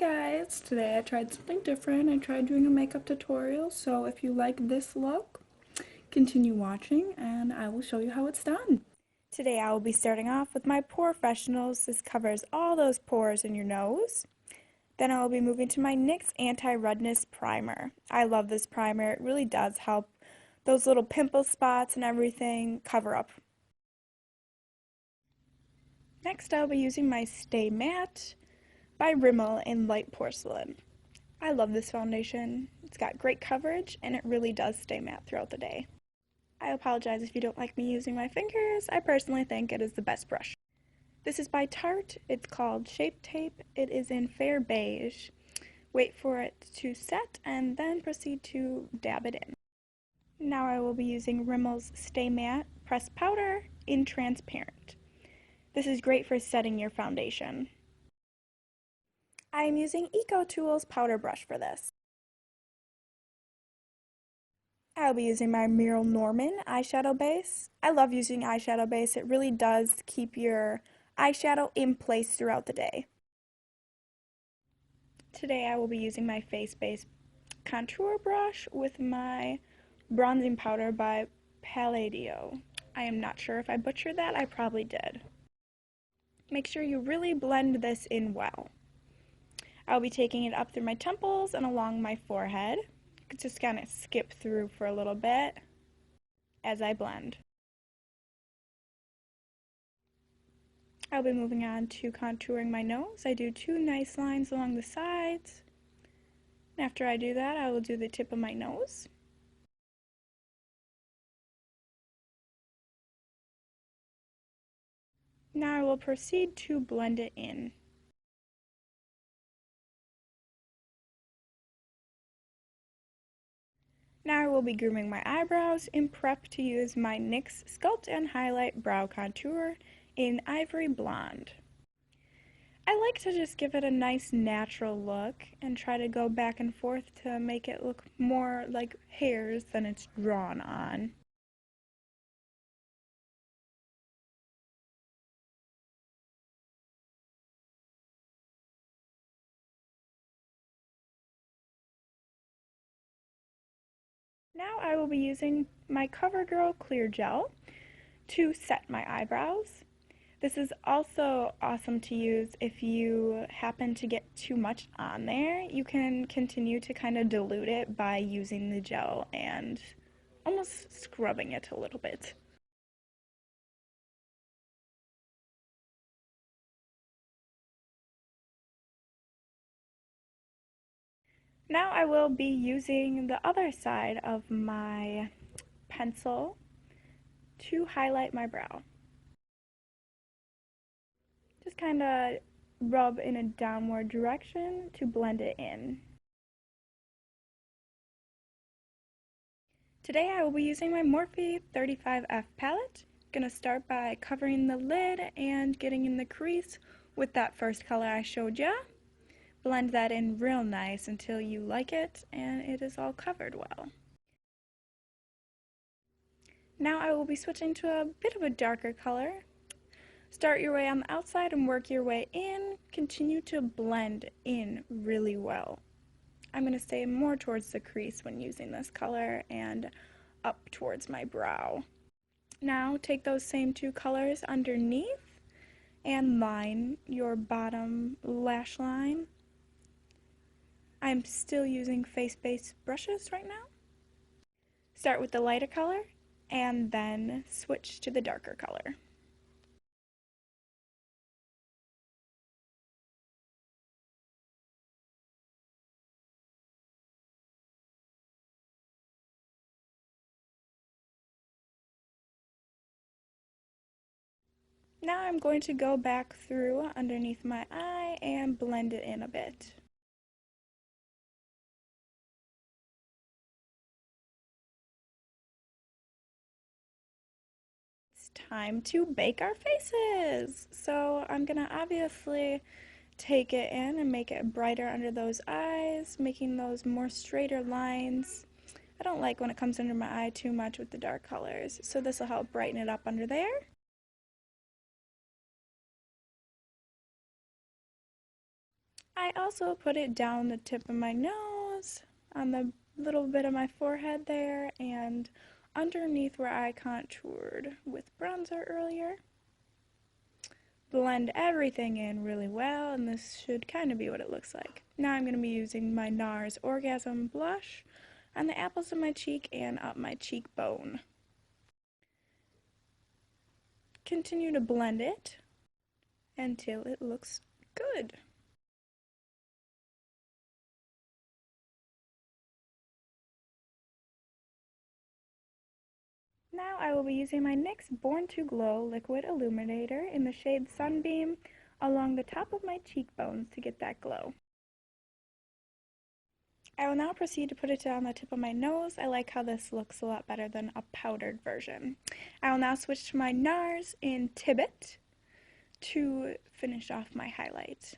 guys! Today I tried something different. I tried doing a makeup tutorial, so if you like this look, continue watching and I will show you how it's done. Today I will be starting off with my POREfessionals. This covers all those pores in your nose. Then I will be moving to my NYX Anti-Redness Primer. I love this primer. It really does help those little pimple spots and everything cover up. Next I'll be using my Stay Matte by Rimmel in Light Porcelain. I love this foundation. It's got great coverage and it really does stay matte throughout the day. I apologize if you don't like me using my fingers. I personally think it is the best brush. This is by Tarte. It's called Shape Tape. It is in Fair Beige. Wait for it to set and then proceed to dab it in. Now I will be using Rimmel's Stay Matte Pressed Powder in Transparent. This is great for setting your foundation. I am using EcoTools powder brush for this. I'll be using my Muriel Norman eyeshadow base. I love using eyeshadow base. It really does keep your eyeshadow in place throughout the day. Today I will be using my face base contour brush with my bronzing powder by Palladio. I am not sure if I butchered that. I probably did. Make sure you really blend this in well. I'll be taking it up through my temples and along my forehead. Just kind of skip through for a little bit as I blend. I'll be moving on to contouring my nose. I do two nice lines along the sides. After I do that, I will do the tip of my nose. Now I will proceed to blend it in. Now I will be grooming my eyebrows in prep to use my NYX Sculpt and Highlight Brow Contour in Ivory Blonde. I like to just give it a nice natural look and try to go back and forth to make it look more like hairs than it's drawn on. Now I will be using my CoverGirl Clear Gel to set my eyebrows. This is also awesome to use if you happen to get too much on there. You can continue to kind of dilute it by using the gel and almost scrubbing it a little bit. Now I will be using the other side of my pencil to highlight my brow. Just kind of rub in a downward direction to blend it in. Today I will be using my Morphe 35F palette. I'm going to start by covering the lid and getting in the crease with that first color I showed ya. Blend that in real nice until you like it and it is all covered well. Now I will be switching to a bit of a darker color. Start your way on the outside and work your way in. Continue to blend in really well. I'm going to stay more towards the crease when using this color and up towards my brow. Now take those same two colors underneath and line your bottom lash line. I'm still using face-based brushes right now. Start with the lighter color and then switch to the darker color. Now I'm going to go back through underneath my eye and blend it in a bit. It's time to bake our faces! So I'm gonna obviously take it in and make it brighter under those eyes, making those more straighter lines. I don't like when it comes under my eye too much with the dark colors, so this will help brighten it up under there. I also put it down the tip of my nose, on the little bit of my forehead there, and underneath where I contoured with bronzer earlier. Blend everything in really well, and this should kind of be what it looks like. Now I'm going to be using my NARS Orgasm blush on the apples of my cheek and up my cheekbone. Continue to blend it until it looks good. Now I will be using my NYX Born to Glow Liquid Illuminator in the shade Sunbeam along the top of my cheekbones to get that glow. I will now proceed to put it down the tip of my nose. I like how this looks a lot better than a powdered version. I will now switch to my NARS in Tibbet to finish off my highlight.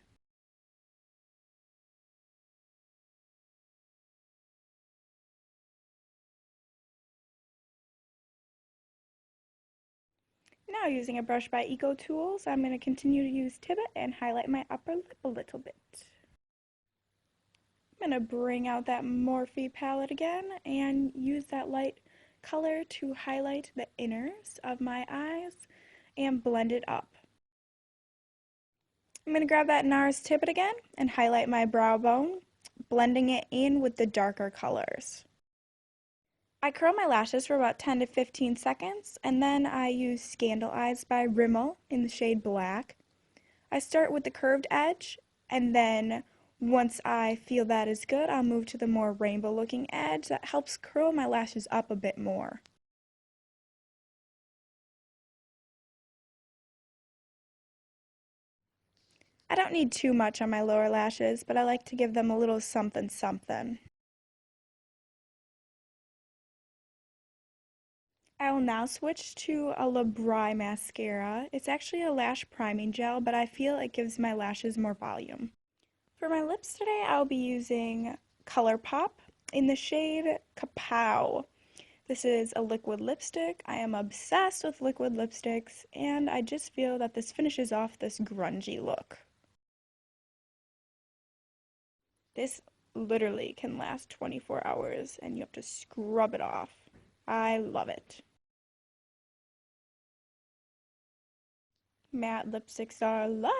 Now using a brush by Eco Tools, I'm going to continue to use Tibbet and highlight my upper lip a little bit. I'm going to bring out that Morphe palette again and use that light color to highlight the inners of my eyes and blend it up. I'm going to grab that NARS Tippet again and highlight my brow bone, blending it in with the darker colors. I curl my lashes for about 10 to 15 seconds, and then I use Scandal Eyes by Rimmel in the shade Black. I start with the curved edge, and then once I feel that is good, I'll move to the more rainbow looking edge that helps curl my lashes up a bit more. I don't need too much on my lower lashes, but I like to give them a little something something. I will now switch to a Labrie mascara. It's actually a lash priming gel, but I feel it gives my lashes more volume. For my lips today, I'll be using ColourPop in the shade Kapow. This is a liquid lipstick. I am obsessed with liquid lipsticks, and I just feel that this finishes off this grungy look. This literally can last 24 hours, and you have to scrub it off. I love it. Matte lipsticks are life.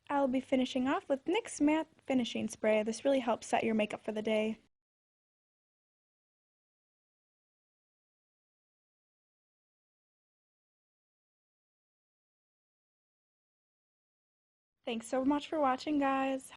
I'll be finishing off with NYX Matte Finishing Spray. This really helps set your makeup for the day. Thanks so much for watching, guys.